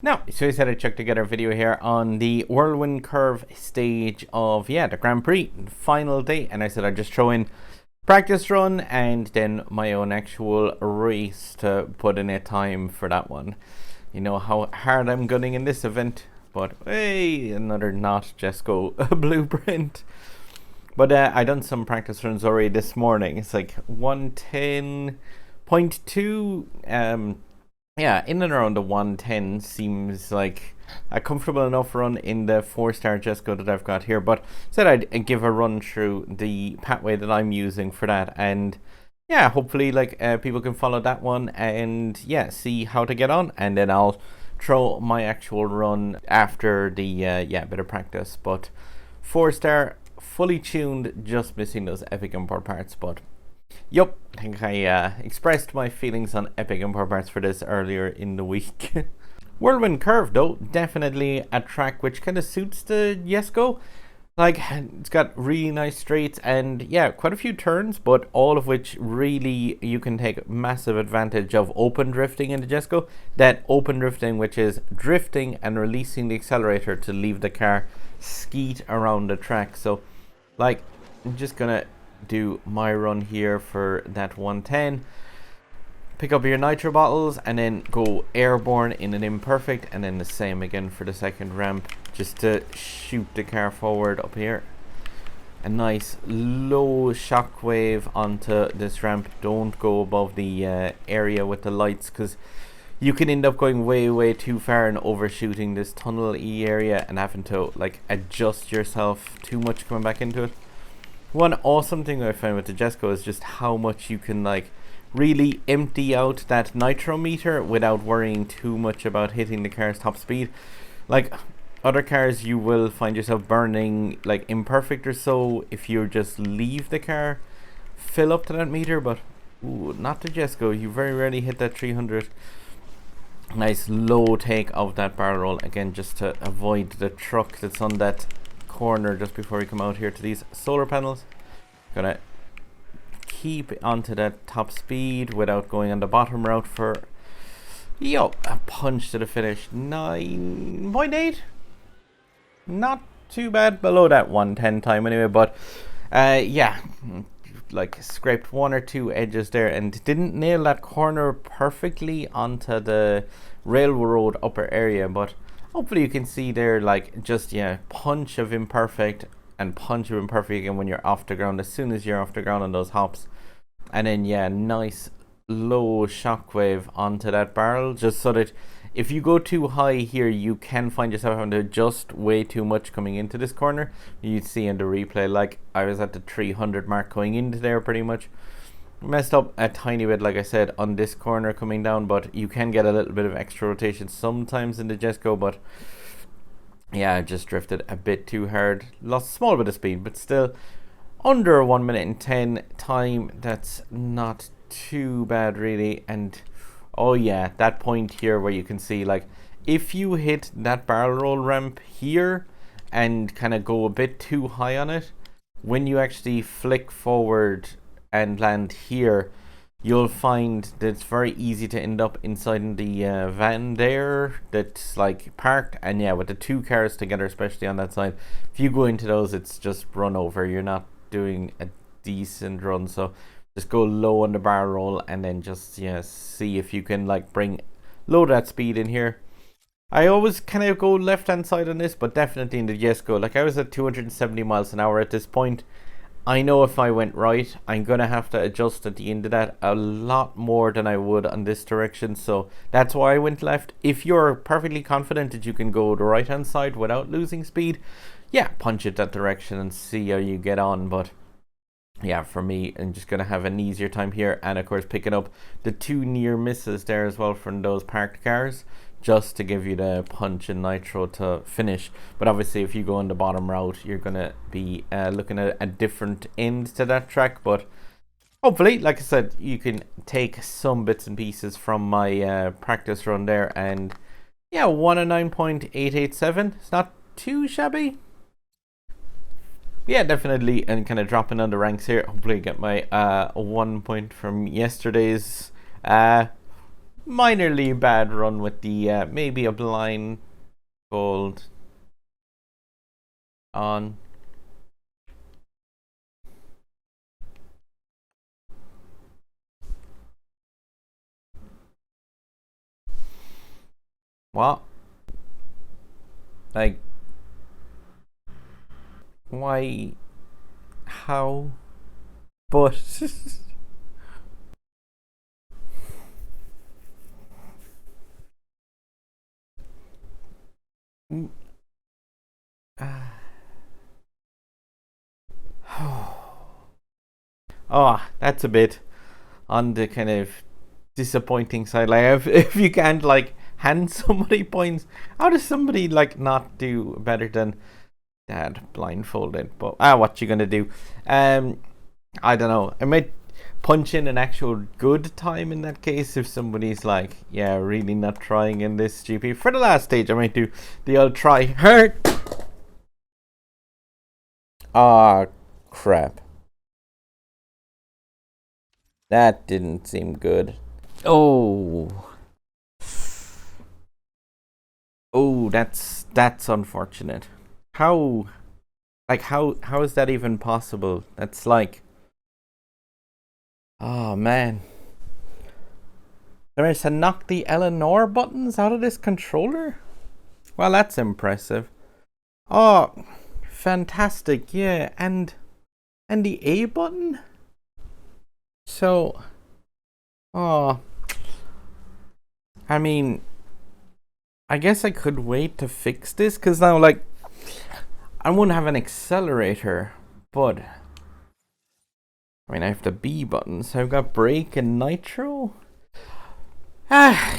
Now, so I said I'd chuck together a video here on the whirlwind curve stage of, the Grand Prix, final day. And I said I'd just throw in practice run and then my own actual race to put in a time for that one. You know how hard I'm gunning in this event, but hey, another not Jesko blueprint. But I done some practice runs already this morning. It's like 110.2. Yeah, in and around the 110 seems like a comfortable enough run in the 4-star Jesko that I've got here. But said I'd give a run through the pathway that I'm using for that, and yeah, hopefully like people can follow that one and yeah, see how to get on, and then I'll throw my actual run after the bit of practice. But 4-star, fully tuned, just missing those epic import parts. But yup, I think I expressed my feelings on epic import parts for this earlier in the week. Whirlwind Curve though, definitely a track which kind of suits the Jesko. Like, it's got really nice straights and yeah, quite a few turns, but all of which really you can take massive advantage of open drifting in the Jesko. That open drifting, which is drifting and releasing the accelerator to leave the car skeet around the track. So like, I'm just gonna do my run here for that 110. Pick up your nitro bottles and then go airborne in an imperfect, and then the same again for the second ramp, just to shoot the car forward up here. A nice low shockwave onto this ramp. Don't go above the area with the lights, because you can end up going way too far and overshooting this tunnel area and having to like adjust yourself too much coming back into it. One awesome thing I found with the Jesko is just how much you can like really empty out that nitro meter without worrying too much about hitting the car's top speed. Like other cars, you will find yourself burning like imperfect or so if you just leave the car fill up to that meter, but ooh, not the Jesko. You very rarely hit that 300. Nice low take of that barrel roll again, just to avoid the truck that's on that corner just before we come out here to these solar panels. Gonna keep onto that top speed without going on the bottom route for a punch to the finish. 9.8, not too bad, below that 110 time anyway, but yeah, like scraped one or two edges there and didn't nail that corner perfectly onto the railroad upper area. But hopefully you can see there, like, just punch of imperfect and punch of imperfect again when you're off the ground, as soon as you're off the ground on those hops. And then nice low shockwave onto that barrel, just so that if you go too high here, you can find yourself having to adjust way too much coming into this corner. You'd see in the replay, like I was at the 300 mark going into there pretty much. Messed up a tiny bit, like I said, on this corner coming down, but you can get a little bit of extra rotation sometimes in the Jesko. But yeah, I just drifted a bit too hard, lost a small bit of speed, but still under 1 minute and 10 time. That's not too bad really. And oh yeah, that point here where you can see, like, if you hit that barrel roll ramp here and kind of go a bit too high on it, when you actually flick forward and land here, you'll find that it's very easy to end up inside the van there that's like parked. And yeah, with the two cars together, especially on that side, if you go into those, it's just run over. You're not doing a decent run. So just go low on the barrel roll and then just see if you can like bring load that speed in here. I always kind of go left hand side on this, but definitely in the Jesko, like I was at 270 miles an hour at this point. I know if I went right, I'm going to have to adjust at the end of that a lot more than I would on this direction. So that's why I went left. If you're perfectly confident that you can go the right hand side without losing speed, yeah, punch it that direction and see how you get on. But yeah, for me, I'm just going to have an easier time here. And of course, picking up the two near misses there as well from those parked cars, just to give you the punch and nitro to finish. But obviously if you go on the bottom route, you're gonna be looking at a different end to that track. But hopefully, like I said, you can take some bits and pieces from my practice run there. And yeah, 109.887, it's not too shabby. Yeah, definitely, and kind of dropping on the ranks here. Hopefully get my 1 point from yesterday's minorly bad run with the maybe a blind gold on. What? Like, why? How? But oh, that's a bit on the kind of disappointing side. Like, if you can't like hand somebody points, how does somebody like not do better than that blindfolded? But what you gonna do? I don't know. I might punch in an actual good time in that case if somebody's like, yeah, really not trying in this GP. For the last stage, I might do the old try hard. Ah, crap. That didn't seem good. Oh, that's unfortunate. How is that even possible? That's like, oh man. They managed to knock the Eleanor buttons out of this controller? Well, that's impressive. Oh, fantastic, yeah, and the A button? So, oh, I mean, I guess I could wait to fix this, because now, like, I won't have an accelerator, but I mean, I have the B button, so I've got brake and nitro.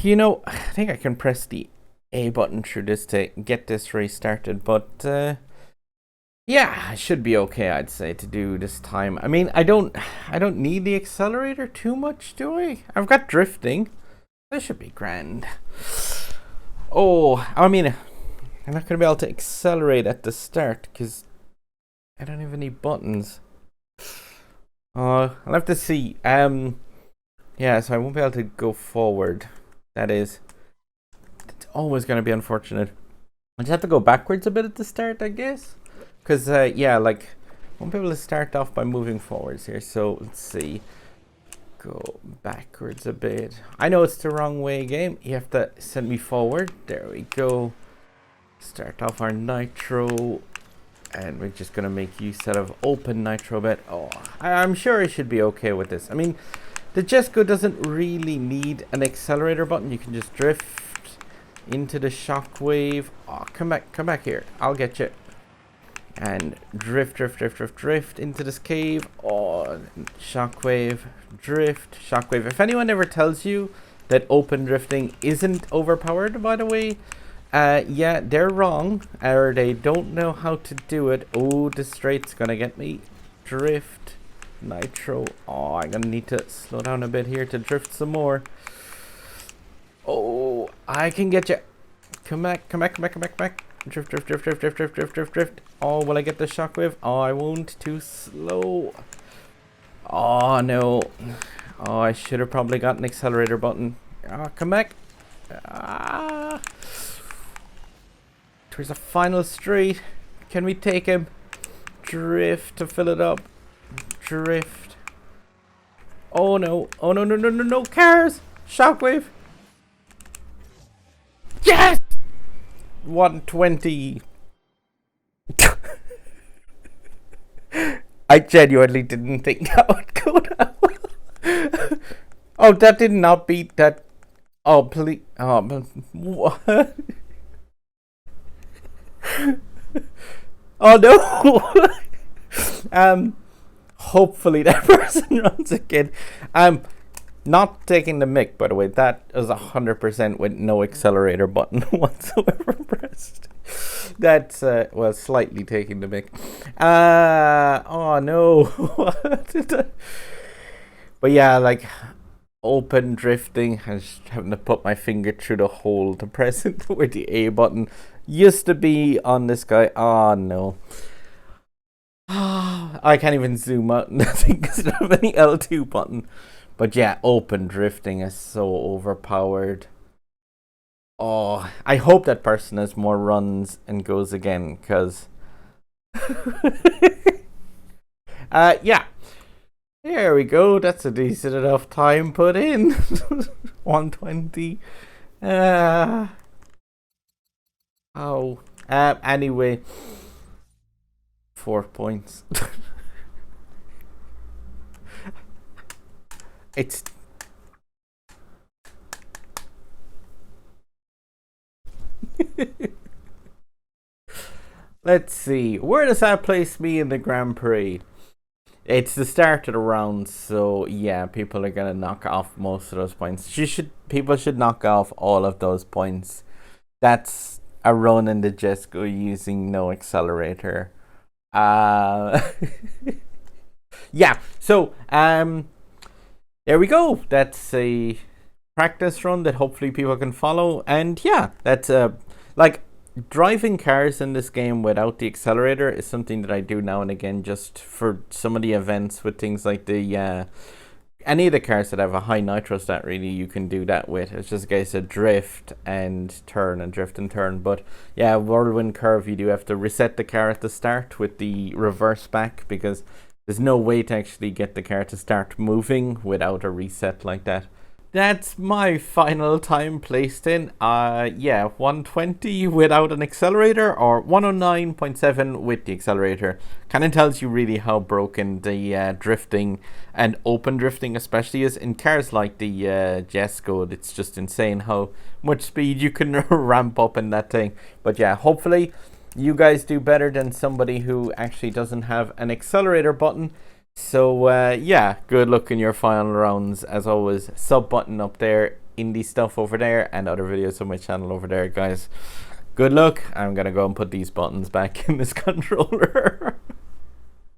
You know, I think I can press the A button through this to get this race started, but yeah, I should be okay, I'd say, to do this time. I mean, I don't need the accelerator too much, do I? I've got drifting. This should be grand. Oh, I mean, I'm not going to be able to accelerate at the start because I don't have any buttons. I'll have to see. Yeah, so I won't be able to go forward. It's always going to be unfortunate. I just have to go backwards a bit at the start, I guess. Because, yeah, like, I won't be able to start off by moving forwards here. So, let's see. Go backwards a bit. I know it's the wrong way, game. You have to send me forward. There we go. Start off our nitro. And we're just going to make use out of open nitro bit. Oh, I'm sure I should be okay with this. I mean, the Jesko doesn't really need an accelerator button. You can just drift into the shockwave. Oh, come back here. I'll get you. And drift into this cave. Oh, shockwave, drift, shockwave. If anyone ever tells you that open drifting isn't overpowered, by the way, yeah, they're wrong, or they don't know how to do it. Oh, the straight's gonna get me. Drift, nitro. Oh, I'm gonna need to slow down a bit here to drift some more. Oh, I can get you. Come back. Drift. Oh, will I get the shockwave? Oh, I won't. Too slow. Oh, no. Oh, I should have probably got an accelerator button. Oh, come back. Towards the final straight. Can we take him? Drift to fill it up. Drift. Oh, no. Oh, no. Cars. Shockwave. Yes! 120. I genuinely didn't think that would go down. Oh, that did not beat that. Oh, please. Oh, what? Oh, no. Hopefully that person runs again. Not taking the mic, by the way. That is 100% with no accelerator button whatsoever pressed. That's, well, slightly taking the mic. Oh, no. But yeah, like, open drifting. I was having to put my finger through the hole to press it where the A button used to be on this guy. Oh, no. I can't even zoom out. Nothing because I don't have any L2 button. But yeah, open drifting is so overpowered. Oh, I hope that person has more runs and goes again, because yeah. There we go. That's a decent enough time put in. 120. Oh. Anyway, 4 points. It's let's see. Where does that place me in the Grand Prix? It's the start of the round, so yeah, people are gonna knock off most of those points. People should knock off all of those points. That's a run in the Jesko using no accelerator. Yeah. So there we go. That's a practice run that hopefully people can follow, and yeah, that's like driving cars in this game without the accelerator is something that I do now and again, just for some of the events with things like the any of the cars that have a high nitro stat. Really, you can do that with. It's just a case of drift and turn and drift and turn. But yeah, whirlwind curve, you do have to reset the car at the start with the reverse back, because there's no way to actually get the car to start moving without a reset like that. That's my final time placed in. Yeah, 120 without an accelerator, or 109.7 with the accelerator. Kind of tells you really how broken the drifting and open drifting especially is. In cars like the Jesko, it's just insane how much speed you can ramp up in that thing. But yeah, hopefully you guys do better than somebody who actually doesn't have an accelerator button. So yeah, good luck in your final rounds. As always, sub button up there, indie stuff over there, and other videos on my channel over there, guys. Good luck. I'm gonna go and put these buttons back in this controller.